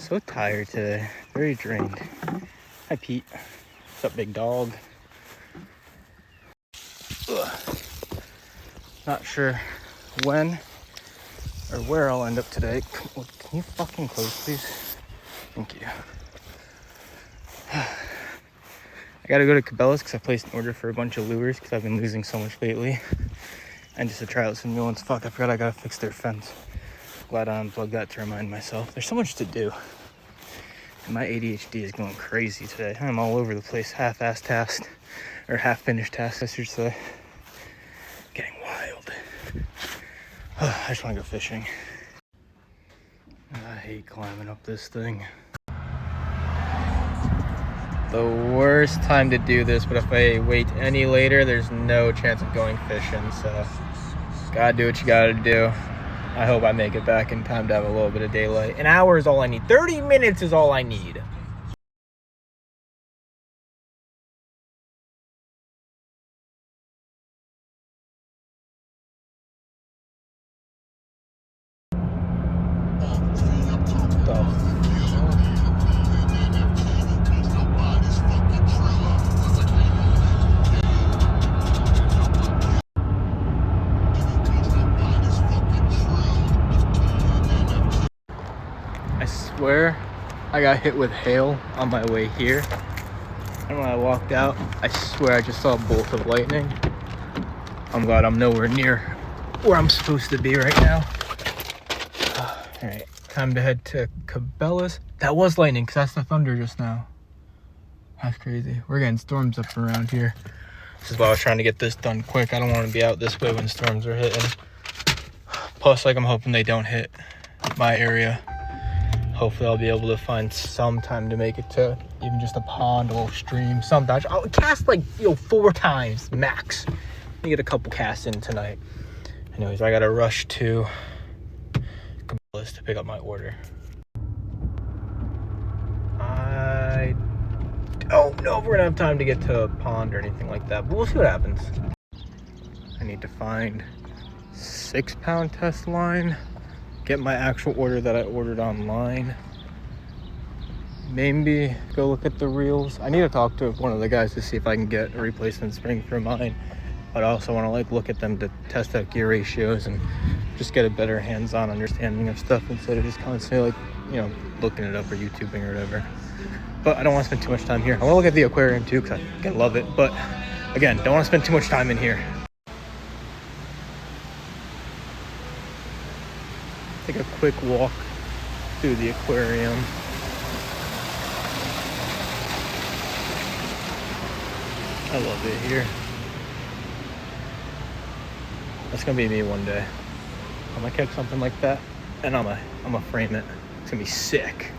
So tired today, very drained. Hi Pete. What's up, big dog? Ugh. Not sure when or where I'll end up today. Can you fucking close, please? Thank you. I gotta go to Cabela's because I placed an order for a bunch of lures because I've been losing so much lately. And just to try out some new ones. Fuck, I forgot I gotta fix their fence. Glad I unplugged that to remind myself. There's so much to do. And my ADHD is going crazy today. I'm all over the place, half-assed tasked, or half-finished tasks, I should say. Getting wild. I just want to go fishing. I hate climbing up this thing. The worst time to do this, but if I wait any later, there's no chance of going fishing, so gotta do what you gotta do. I hope I make it back in time to have a little bit of daylight. An hour is all I need. 30 minutes is all I need. I swear I got hit with hail on my way here. And when I walked out, I swear I just saw a bolt of lightning. I'm glad I'm nowhere near where I'm supposed to be right now. All right, time to head to Cabelas. That was lightning because that's the thunder just now. That's crazy. We're getting storms up around here. This is why I was trying to get this done quick. I don't want to be out this way when storms are hitting. Plus, like, I'm hoping they don't hit my area. Hopefully I'll be able to find some time to make it to even just a pond, a little stream, something. I'll cast like, 4 times max. Let me get a couple casts in tonight. Anyways, I gotta rush to Cabelas to pick up my order. I don't know if we're gonna have time to get to a pond or anything like that, but we'll see what happens. I need to find 6-pound test line. Get my actual order that I ordered online. Maybe go look at the reels. I need to talk to one of the guys to see if I can get a replacement spring for mine. But I also want to like look at them to test out gear ratios and just get a better hands-on understanding of stuff instead of just constantly like, looking it up or YouTubing or whatever. But I don't want to spend too much time here. I want to look at the aquarium too because I love it. But again, don't want to spend too much time in here. Take a quick walk through the aquarium. I love it here. That's gonna be me one day. I'm gonna catch something like that and I'm gonna frame it. It's gonna be sick.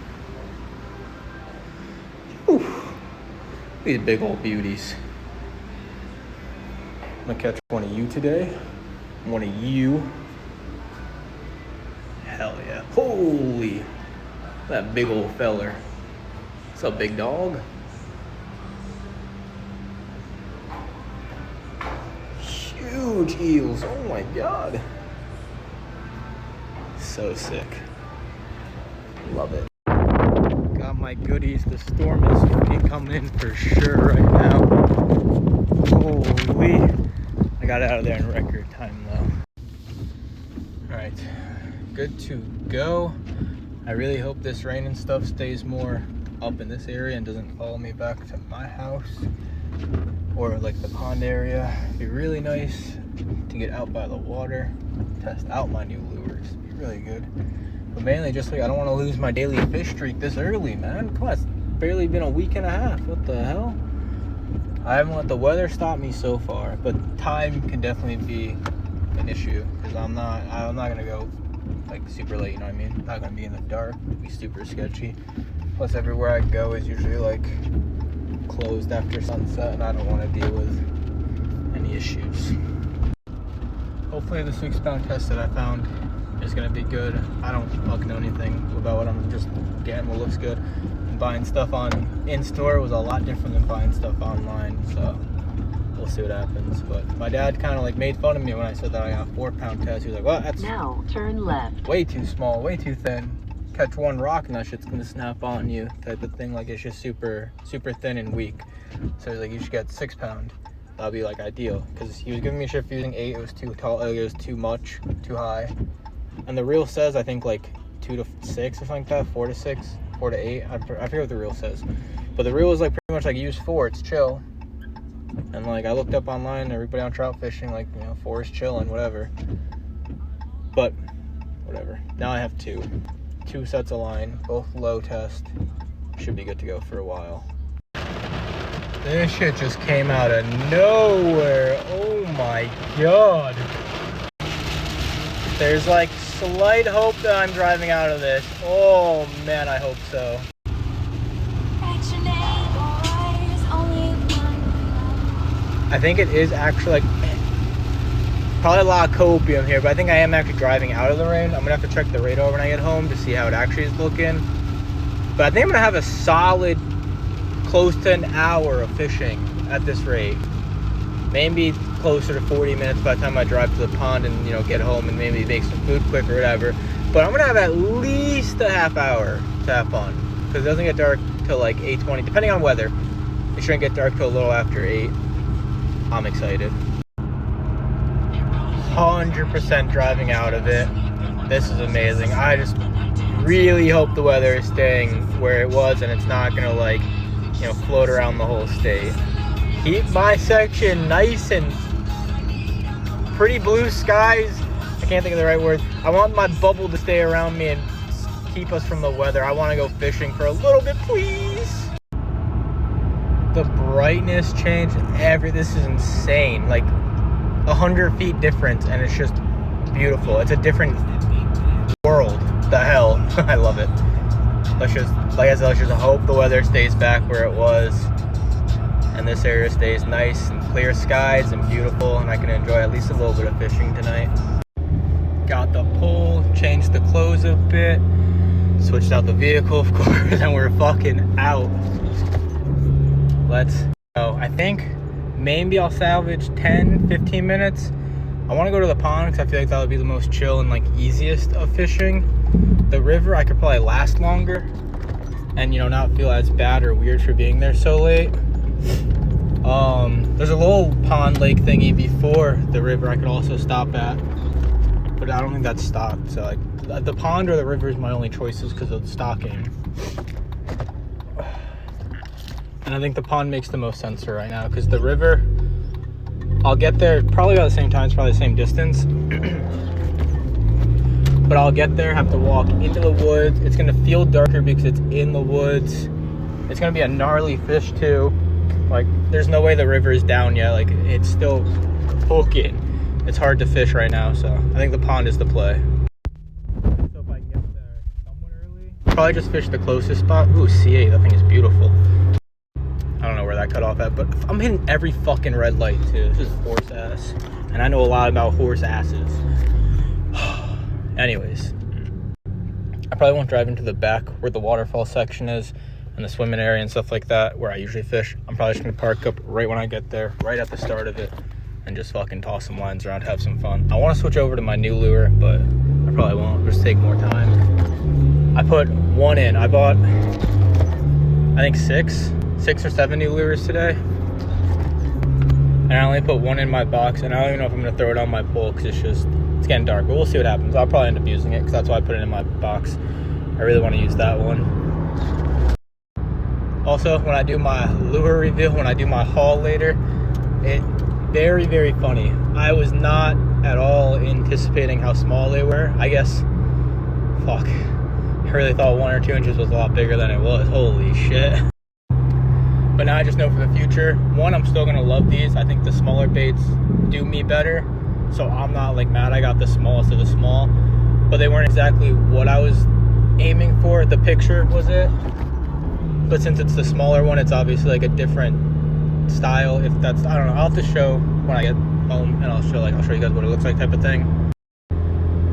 Whew. These big old beauties. I'm gonna catch one of you today. One of you. Hell yeah. Holy, that big old feller. What's up, big dog? Huge eels. Oh my god. So sick. Love it. Got my goodies. The storm is fucking coming in for sure right now. Holy. I got out of there in record time though. Alright. Good to go. I really hope this rain and stuff stays more up in this area and doesn't follow me back to my house or like the pond area. It'd be really nice to get out by the water, test out my new lures. It'd be really good. But mainly just like I don't want to lose my daily fish streak this early, man. Come on, it's barely been a week and a half. What the hell? I haven't let the weather stop me so far, but time can definitely be an issue because I'm not gonna go like super late, you know what I mean? Not gonna be in the dark. It'd be super sketchy. Plus everywhere I go is usually like closed after sunset and I don't want to deal with any issues. Hopefully the 6-pound test that I found is gonna be good. I don't fucking know anything about what I'm just getting what looks good. And buying stuff in store was a lot different than buying stuff online, so we'll see what happens. But my dad kind of like made fun of me when I said that I got a 4-pound test. He was like, well, that's now turn left. Way too small, way too thin. catch one rock and that shit's gonna snap on you type of thing. Like, it's just super thin and weak. So like, you should get 6 pound. That'd be like ideal, because he was giving me shit for using 8. It was too tall, it was too much, too high. And the reel says, I think, like 2 to 6 or something like that, 4 to 6, 4 to 8. I forget what the reel says, but the reel is like pretty much like use 4, it's chill. And like, I looked up online, everybody on trout fishing, like, you know, 4 is chilling, whatever. But whatever, now I have 2 sets of line, both low test. Should be good to go for a while. This shit just came out of nowhere. Oh my god. There's like slight hope that I'm driving out of this. Oh man, I hope so. I think it is actually like probably a lot of copium here, but I think I am actually driving out of the rain. I'm gonna have to check the radar when I get home to see how it actually is looking. But I think I'm gonna have a solid close to an hour of fishing at this rate. Maybe closer to 40 minutes by the time I drive to the pond and, you know, get home and maybe make some food quick or whatever. But I'm gonna have at least a half hour to have fun, because it doesn't get dark till like 8:20, depending on weather. It shouldn't get dark till a little after 8. I'm excited. 100% driving out of it. This is amazing. I just really hope the weather is staying where it was and it's not gonna, like, you know, float around the whole state. Keep my section nice and pretty blue skies. I can't think of the right word. I want my bubble to stay around me and keep us from the weather. I want to go fishing for a little bit, please. The brightness change, this is insane. Like 100 feet difference, and it's just beautiful. It's a different world. The hell. I love it. Let's just, like I said, let's just hope the weather stays back where it was and this area stays nice and clear skies and beautiful, and I can enjoy at least a little bit of fishing tonight. Got the pole, changed the clothes a bit, switched out the vehicle, of course, and we're fucking out. Let's go. I think maybe I'll salvage 10-15 minutes. I want to go to the pond because I feel like that would be the most chill and like easiest of fishing. The river, I could probably last longer and, you know, not feel as bad or weird for being there so late. There's a little pond lake thingy before the river I could also stop at, but I don't think that's stocked. So like the pond or the river is my only choices because of the stocking. And I think the pond makes the most sense for right now, because the river, I'll get there probably about the same time, it's probably the same distance. But I'll get there, have to walk into the woods. It's gonna feel darker because it's in the woods. It's gonna be a gnarly fish too. Like, there's no way the river is down yet. Like, it's still hooking. It's hard to fish right now, so I think the pond is the play. So if I can get there somewhat early, probably just fish the closest spot. Ooh, C8, that thing is beautiful. I don't know where that cut off at, but I'm hitting every fucking red light too. This is horse ass, and I know a lot about horse asses. Anyways, I probably won't drive into the back where the waterfall section is and the swimming area and stuff like that where I usually fish. I'm probably just gonna park up right when I get there, right at the start of it, and just fucking toss some lines around, have some fun. I want to switch over to my new lure, but I probably won't. Just take more time. I put one in. I bought, I think six or seven new lures today, and I only put one in my box, and I don't even know if I'm gonna throw it on my pole because it's getting dark, but we'll see what happens. I'll probably end up using it because that's why I put it in my box. I really want to use that one. Also, when I do my lure reveal, when I do my haul later, it very, very funny. I was not at all anticipating how small they were. I guess, fuck, I really thought 1 or 2 inches was a lot bigger than it was. Holy shit. But now I just know for the future, one, I'm still gonna love these. I think the smaller baits do me better, so I'm not like mad I got the smallest of the small, but they weren't exactly what I was aiming for. The picture was it, but since it's the smaller one, it's obviously like a different style. If that's, I don't know, I'll have to show when I get home, and I'll show you guys what it looks like type of thing.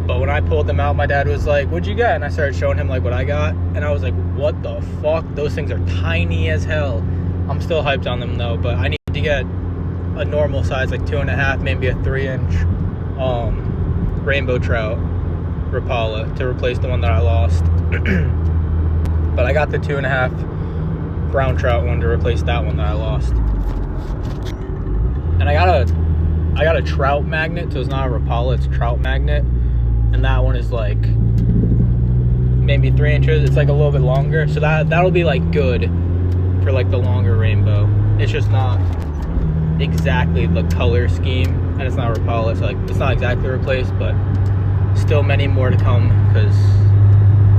But when I pulled them out, my dad was like, "What'd you get?" And I started showing him like what I got, and I was like, what the fuck? Those things are tiny as hell. I'm still hyped on them though, but I need to get a normal size, like 2.5, maybe a 3-inch rainbow trout Rapala to replace the one that I lost. But I got the 2.5 brown trout one to replace that one that I lost. And I got a trout magnet, so it's not a Rapala, it's a trout magnet. And that one is like maybe 3 inches. It's like a little bit longer, so that'll be like good for like the longer rainbow. It's just not exactly the color scheme, and it's not Rapala, so like it's not exactly replaced, but still many more to come because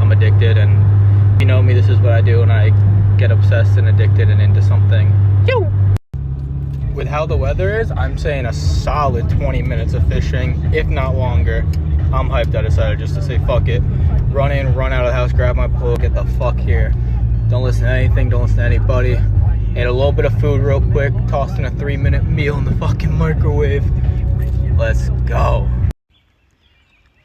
I'm addicted, and you know me, this is what I do when I get obsessed and addicted and into something. Yo! With how the weather is, I'm saying a solid 20 minutes of fishing, if not longer. I'm hyped. I decided just to say fuck it, run in, run out of the house, grab my pole, get the fuck here. Don't listen to anything, don't listen to anybody. Ate a little bit of food real quick, tossed in a 3-minute meal in the fucking microwave. Let's go.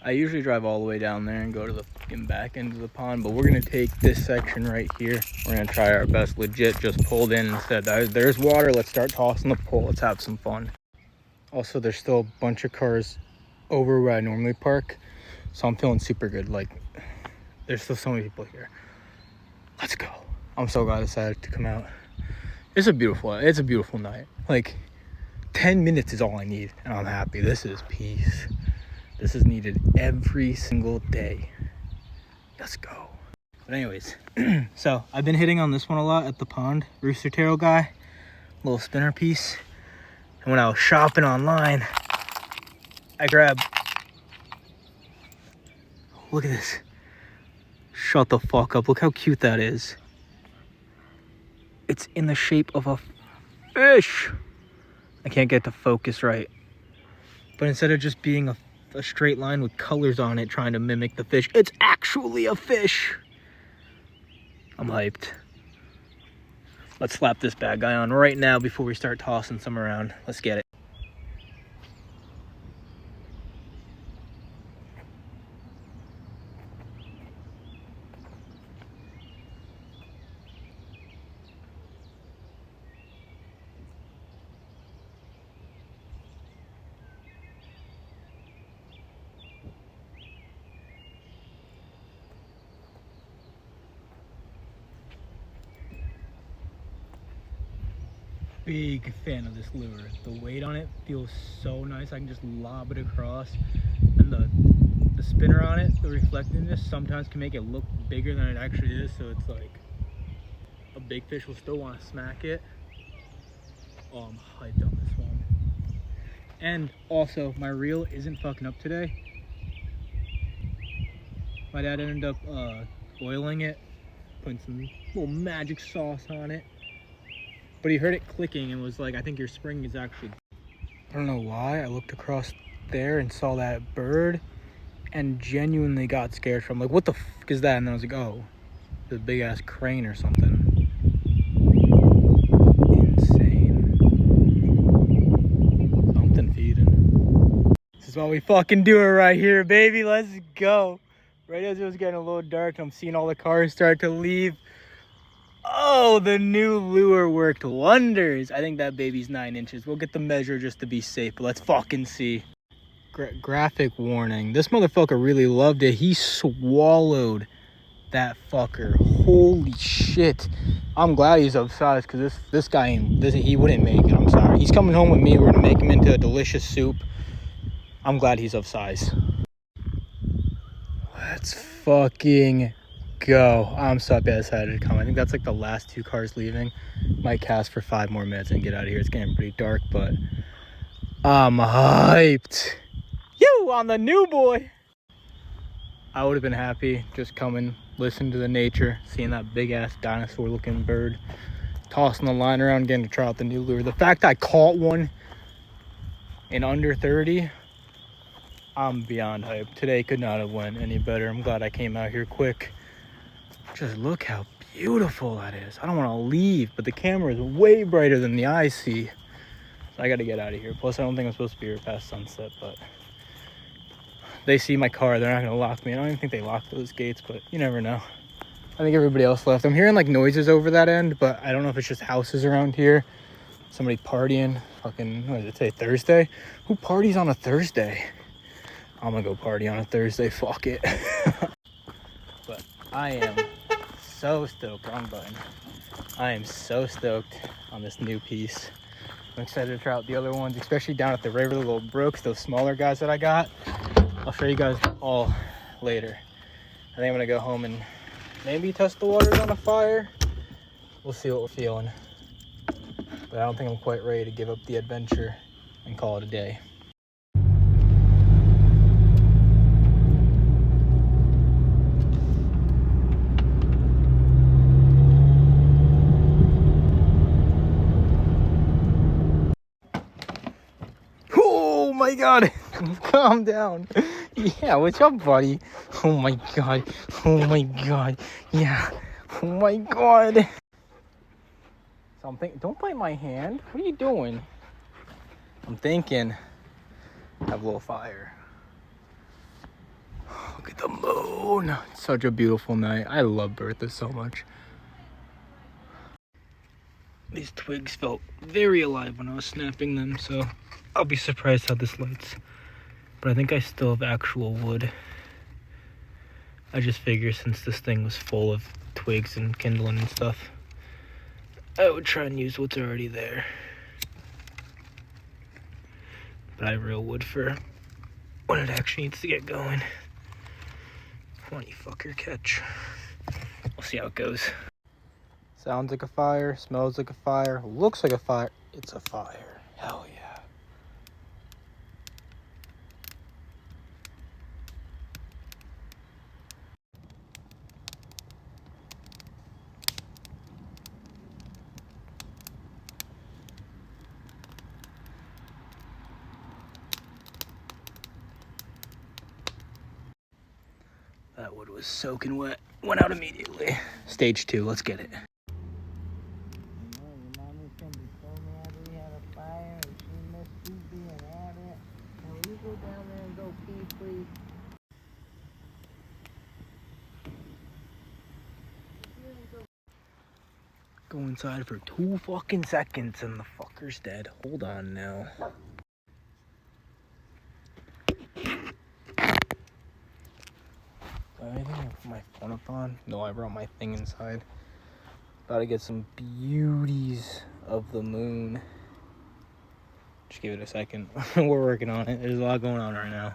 I usually drive all the way down there and go to the fucking back end of the pond, but we're gonna take this section right here. We're gonna try our best. Legit just pulled in and said, there's water, let's start tossing the pole, let's have some fun. Also, there's still a bunch of cars over where I normally park, so I'm feeling super good. Like, there's still so many people here. Let's go. I'm so glad I decided to come out. It's a beautiful night. Like, 10 minutes is all I need, and I'm happy. This is peace. This is needed every single day. Let's go. But anyways, so I've been hitting on this one a lot at the pond. Rooster Tail guy, little spinner piece. And when I was shopping online, I grabbed, look at this. Shut the fuck up. Look how cute that is. It's in the shape of a fish. I can't get the focus right. But instead of just being a straight line with colors on it trying to mimic the fish, it's actually a fish. I'm hyped. Let's slap this bad guy on right now before we start tossing some around. Let's get it. Big fan of this lure. The weight on it feels so nice. I can just lob it across, and the spinner on it, the reflectiveness sometimes can make it look bigger than it actually is, so it's like a big fish will still want to smack it. Oh, I'm hyped on this one. And also, my reel isn't fucking up today. My dad ended up oiling it, putting some little magic sauce on it. But he heard it clicking and was like, I think your spring is actually... I don't know why. I looked across there and saw that bird and genuinely got scared from, like, what the fuck is that? And then I was like, oh, it's a big ass crane or something. Insane. Something feeding. This is what we fucking do it right here, baby. Let's go. Right as it was getting a little dark, I'm seeing all the cars start to leave. Oh, the new lure worked wonders. I think that baby's 9 inches. We'll get the measure just to be safe, but let's fucking see. Graphic warning. This motherfucker really loved it. He swallowed that fucker. Holy shit. I'm glad he's of size, because this guy, he wouldn't make it. I'm sorry. He's coming home with me. We're going to make him into a delicious soup. I'm glad he's of size. Let's fucking go. I'm so happy I decided to come. I think that's like the last 2 cars leaving. Might cast for 5 more minutes and get out of here. It's getting pretty dark, but I'm hyped. You on the new boy. I would have been happy just coming, listening to the nature, seeing that big ass dinosaur looking bird, tossing the line around, getting to try out the new lure. The fact I caught one in under 30, I'm beyond hyped. Today could not have went any better. I'm glad I came out here quick. Just look how beautiful that is. I don't want to leave, but the camera is way brighter than the eye see. So I got to get out of here. Plus, I don't think I'm supposed to be here past sunset, but they see my car. They're not going to lock me. I don't even think they locked those gates, but you never know. I think everybody else left. I'm hearing like noises over that end, but I don't know if it's just houses around here. Somebody partying. Fucking, what did it say, Thursday? Who parties on a Thursday? I'm going to go party on a Thursday. Fuck it. But I am so stoked. Wrong button. I am so stoked on this new piece. I'm excited to try out the other ones, especially down at the river, the little brooks, those smaller guys that I got. I'll show you guys all later. I think I'm gonna go home and maybe test the waters on a fire. We'll see what we're feeling. But I don't think I'm quite ready to give up the adventure and call it a day. Oh my god, calm down. Yeah, what's up, buddy? Oh my god, oh my god, yeah, oh my god. Something, don't bite my hand. What are you doing? I'm thinking, have a little fire. Look at the moon. It's such a beautiful night. I love Bertha so much. These twigs felt very alive when I was snapping them, so I'll be surprised how this lights. But I think I still have actual wood. I just figure since this thing was full of twigs and kindling and stuff, I would try and use what's already there. But I have real wood for when it actually needs to get going. Come on, you fucker, catch. We'll see how it goes. Sounds like a fire, smells like a fire, looks like a fire. It's a fire. Hell yeah. That wood was soaking wet. Went out immediately. Stage 2, let's get it. Go inside for 2 fucking seconds and the fucker's dead. Hold on now. Anything I put my phone up on? No, I brought my thing inside. About to get some beauties of the moon. Just give it a second. We're working on it. There's a lot going on right now.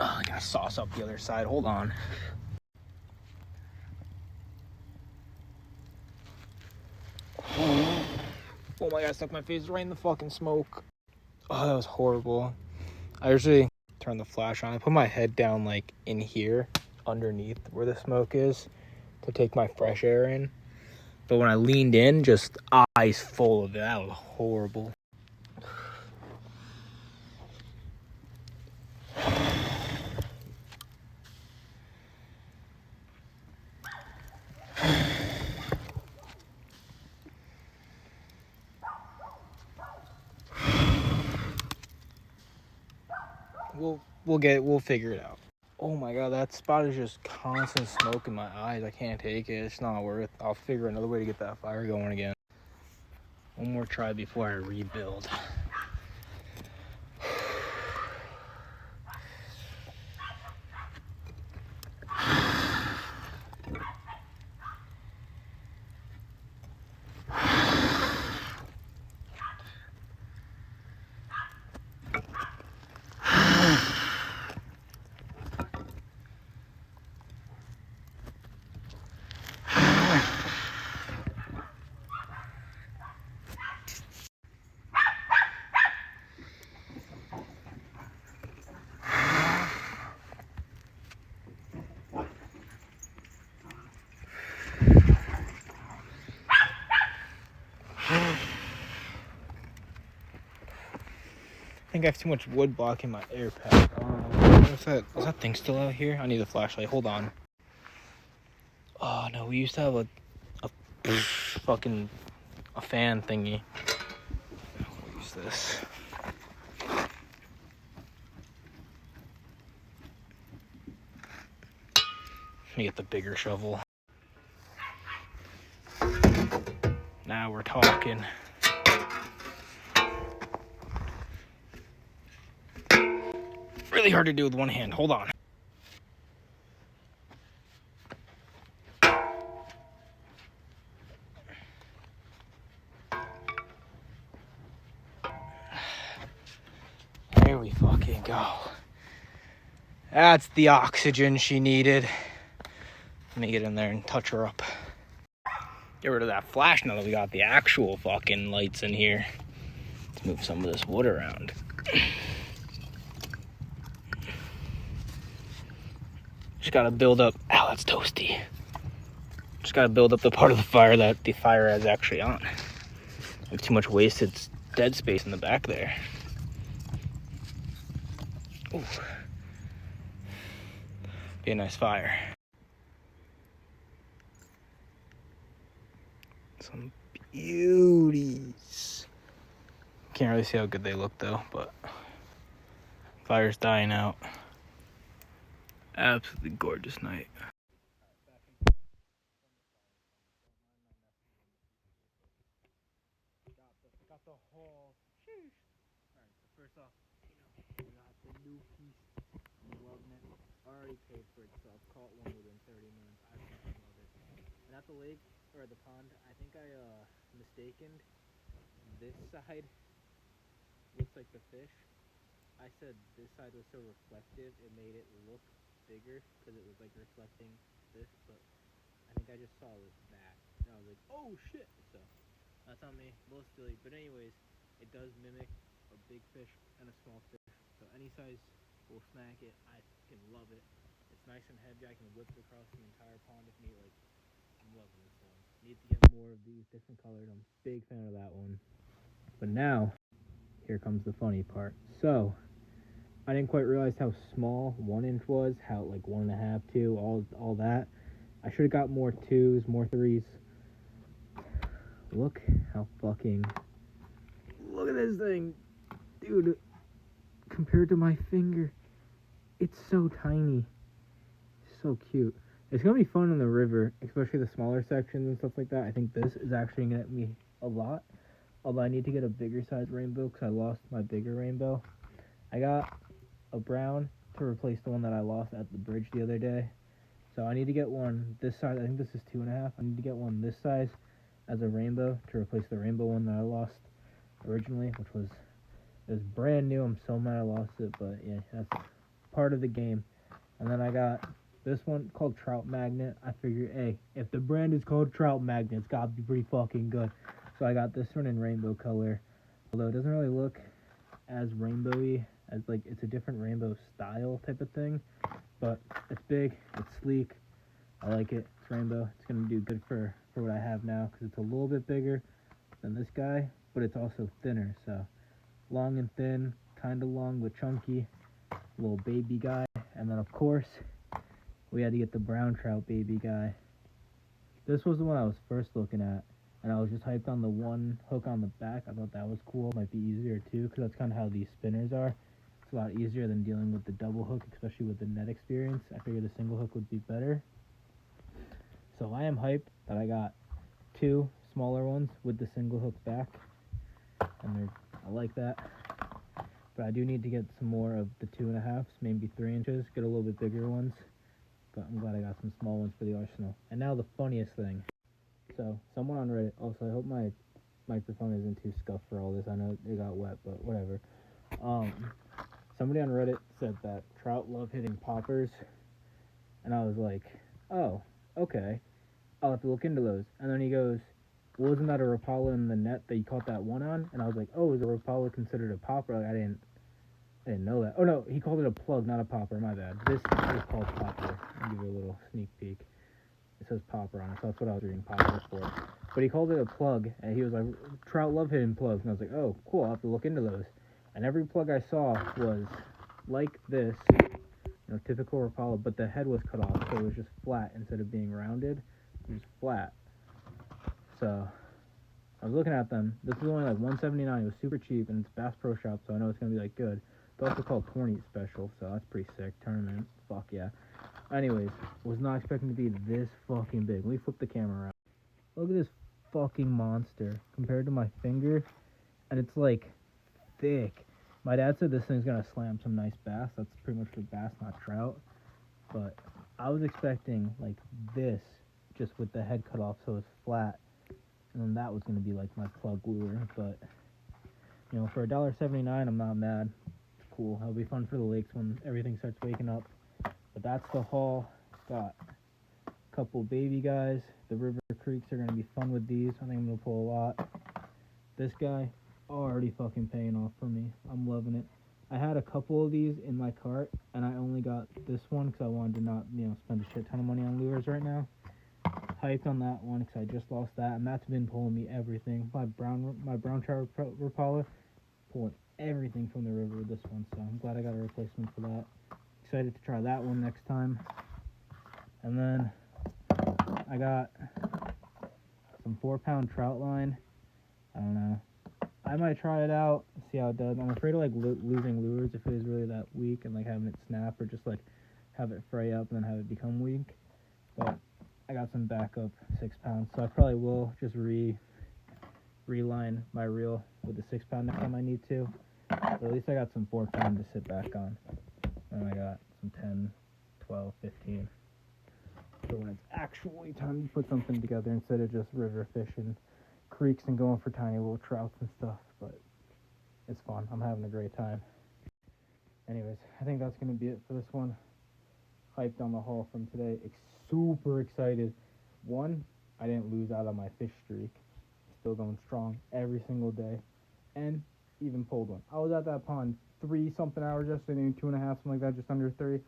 Oh, I gotta sauce up the other side. Hold on. Oh my god, I stuck my face right in the fucking smoke. Oh, that was horrible. I usually turn the flash on. I put my head down like in here, underneath where the smoke is, to take my fresh air in. But when I leaned in, just eyes full of it. That was horrible. We'll figure it out. Oh my god, that spot is just constant smoke in my eyes. I can't take it. It's not worth. I'll figure another way to get that fire going again. One more try before I rebuild. I think I have too much wood blocking my air pack. What's that? Is that thing still out here? I need a flashlight. Hold on. Oh no, we used to have a fucking a fan thingy. We'll use this. Let me get the bigger shovel. Now we're talking. Really hard to do with one hand. Hold on. There we fucking go. That's the oxygen she needed. Let me get in there and touch her up. Get rid of that flash now that we got the actual fucking lights in here. Let's move some of this wood around. Just gotta build up. Ow, that's toasty. Just gotta build up the part of the fire that the fire is actually on. I have too much wasted dead space in the back there. Ooh. Be a nice fire. Some beauties. Can't really see how good they look though, but fire's dying out. Absolutely gorgeous night. Got the whole. Alright, so first off, we got the new piece. I'm loving it. Already paid for it, so I've caught one within 30 minutes. I fucking love it. And at the lake, or the pond, I think I mistaken this side looks like the fish. I said this side was so reflective, it made it look bigger because it was like reflecting this, but I think I just saw that. And I was like, oh shit! So that's on me, a little silly. But anyways, it does mimic a big fish and a small fish. So any size will smack it. I fucking love it. It's nice and heavy. I can whip it across the entire pond if need. Like, I'm loving this one. Need to get more of these different colors. I'm a big fan of that one. But now, here comes the funny part. So, I didn't quite realize how small 1 inch was. How like 1.5, 2, all that. I should have got more 2s, more 3s. Look how fucking... Look at this thing. Dude, compared to my finger, it's so tiny. So cute. It's going to be fun in the river, especially the smaller sections and stuff like that. I think this is actually going to get me a lot. Although I need to get a bigger size rainbow because I lost my bigger rainbow. I got a brown to replace the one that I lost at the bridge the other day. So I need to get one this size. I think this is 2.5. I need to get one this size as a rainbow to replace the rainbow one that I lost originally, which was, it was brand new. I'm so mad I lost it, but yeah, that's part of the game. And then I got this one called Trout Magnet. I figured, hey, if the brand is called Trout Magnet, it's gotta be pretty fucking good. So I got this one in rainbow color. Although it doesn't really look as rainbowy, as like it's a different rainbow style type of thing. But it's big, it's sleek. I like it. It's rainbow. It's gonna do good for what I have now because it's a little bit bigger than this guy, but it's also thinner. So long and thin, kind of long but chunky. Little baby guy. And then of course we had to get the brown trout baby guy. This was the one I was first looking at, and I was just hyped on the one hook on the back. I thought that was cool. Might be easier too, because that's kind of how these spinners are. It's a lot easier than dealing with the double hook, especially with the net experience. I figured the single hook would be better. So I am hyped that I got 2 smaller ones with the single hook back, and I like that. But I do need to get some more of the 2.5s, maybe 3 inches, get a little bit bigger ones. But I'm glad I got some small ones for the arsenal. And now the funniest thing. So, someone on Reddit, also, I hope my microphone isn't too scuffed for all this. I know it got wet, but whatever. Somebody on Reddit said that trout love hitting poppers. And I was like, oh, okay. I'll have to look into those. And then he goes, well, wasn't that a Rapala in the net that you caught that one on? And I was like, oh, is a Rapala considered a popper? Like, I didn't know that. Oh, no, he called it a plug, not a popper. My bad. This is called popper. I'll give you a little sneak peek. It says popper on it, so that's what I was reading popper for. But he called it a plug, and he was like, trout love hitting plugs. And I was like, oh, cool, I'll have to look into those. And every plug I saw was like this, typical Rapala, but the head was cut off, so it was just flat instead of being rounded. It was flat. So I was looking at them. This was only like $179. It was super cheap, and it's Bass Pro Shop, so I know it's gonna be like good. It's also called Corn Eat Special, so that's pretty sick. Tournament, fuck yeah. Anyways, was not expecting to be this fucking big. Let me flip the camera around. Look at this fucking monster compared to my finger, and it's like thick. My dad said this thing's gonna slam some nice bass. That's pretty much for bass, not trout. But I was expecting like this, just with the head cut off so it's flat, and then that was gonna be like my plug lure. But for $1.79, I'm not mad. It's cool. It'll be fun for the lakes when everything starts waking up. But that's the haul. Got a couple baby guys. The river creeks are gonna be fun with these. I think I'm gonna pull a lot. This guy already fucking paying off for me. I'm loving it. I had a couple of these in my cart, and I only got this one because I wanted to not, spend a shit ton of money on lures right now. Hyped on that one because I just lost that, and that's been pulling me everything. My brown trout Rapala pulling everything from the river with this one, so I'm glad I got a replacement for that. Excited to try that one next time. And then I got some 4-pound trout line. I don't know. I might try it out, see how it does. I'm afraid of like losing lures if it is really that weak, and like having it snap or just like have it fray up and then have it become weak. But I got some backup 6 pounds, so I probably will just reline my reel with the 6 pound next time I need to. But at least I got some 4 pound to sit back on. And I got some 10, 12, 15. So when it's actually time to put something together instead of just river fishing creeks and going for tiny little trouts and stuff. But it's fun. I'm having a great time. Anyways, I think that's going to be it for this one. Hyped on the haul from today. Super excited. One, I didn't lose out on my fish streak. Still going strong every single day. And even pulled one. I was at that pond 3-something hours yesterday, maybe 2.5, something like that, just under 3.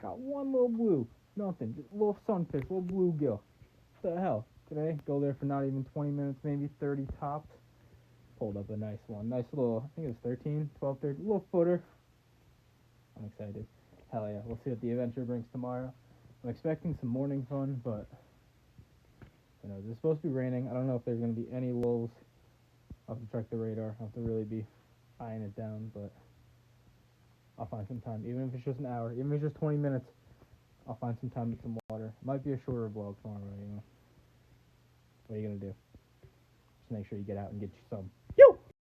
Got one little blue. Nothing. Just a little sunfish, little bluegill. What the hell? Today, go there for not even 20 minutes, maybe 30 tops. Pulled up a nice one. Nice little, I think it was 13, 12, 13, little footer. I'm excited. Hell yeah. We'll see what the adventure brings tomorrow. I'm expecting some morning fun, but it's supposed to be raining. I don't know if there's going to be any lulls. I'll have to check the radar. I'll have to really be eyeing it down, but I'll find some time. Even if it's just an hour, even if it's just 20 minutes, I'll find some time with some water. It might be a shorter vlog tomorrow, What are you going to do? Just make sure you get out and get you some.